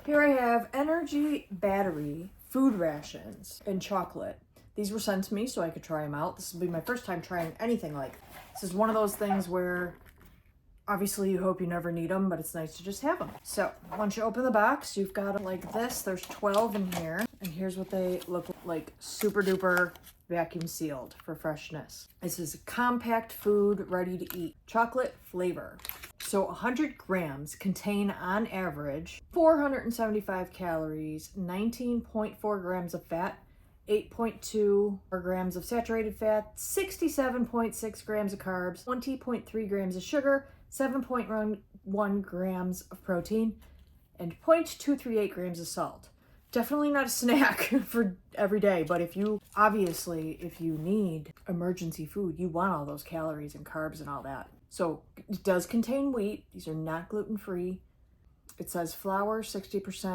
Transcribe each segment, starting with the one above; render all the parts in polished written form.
Here I have energy battery food rations and chocolate. These were sent to me so I could try them out. This will be my first time trying anything like this. Is one of those things where obviously you hope you never need them, but it's nice to just have them. So once you open the box, you've got them like this. There's 12 in here, and here's what they look like. Super duper vacuum sealed for freshness. This is compact food ready to eat. Chocolate flavor. So 100 grams contain on average 475 calories, 19.4 grams of fat, 8.2 grams of saturated fat, 67.6 grams of carbs, 20.3 grams of sugar, 7.1 grams of protein, and 0.238 grams of salt. Definitely not a snack for every day, but if you need emergency food, you want all those calories and carbs and all that. So it does contain wheat. These are not gluten-free. It says flour 60%,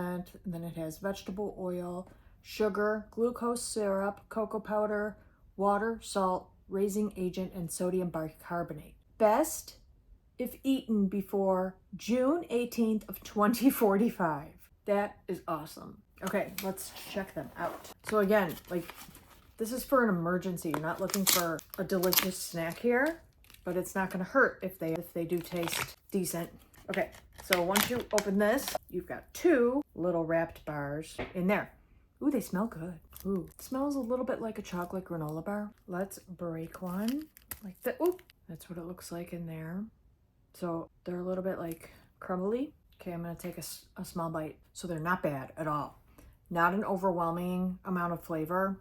and then it has vegetable oil, sugar, glucose syrup, cocoa powder, water, salt, raising agent, and sodium bicarbonate. Best if eaten before June 18th of 2045. That is awesome. Okay, let's check them out. So again, like, this is for an emergency. You're not looking for a delicious snack here, but it's not gonna hurt if they do taste decent. Okay, so once you open this, you've got 2 little wrapped bars in there. Ooh, they smell good. Ooh, it smells a little bit like a chocolate granola bar. Let's break one like that. Ooh, that's what it looks like in there. So they're a little bit like crumbly. Okay, I'm gonna take a small bite. So they're not bad at all. Not an overwhelming amount of flavor.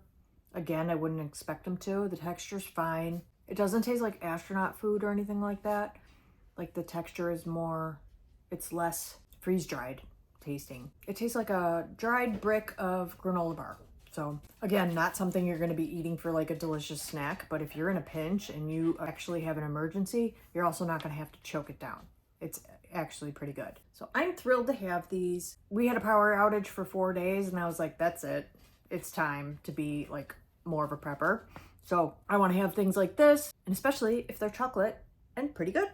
Again, I wouldn't expect them to. The texture's fine. It doesn't taste like astronaut food or anything like that. Like, the texture is more, it's less freeze-dried tasting. It tastes like a dried brick of granola bar. So again, not something you're gonna be eating for like a delicious snack, but if you're in a pinch and you actually have an emergency, you're also not gonna have to choke it down. It's actually pretty good. So I'm thrilled to have these. We had a power outage for 4 days and I was like, that's it. It's time to be like more of a prepper. So I wanna have things like this, and especially if they're chocolate and pretty good.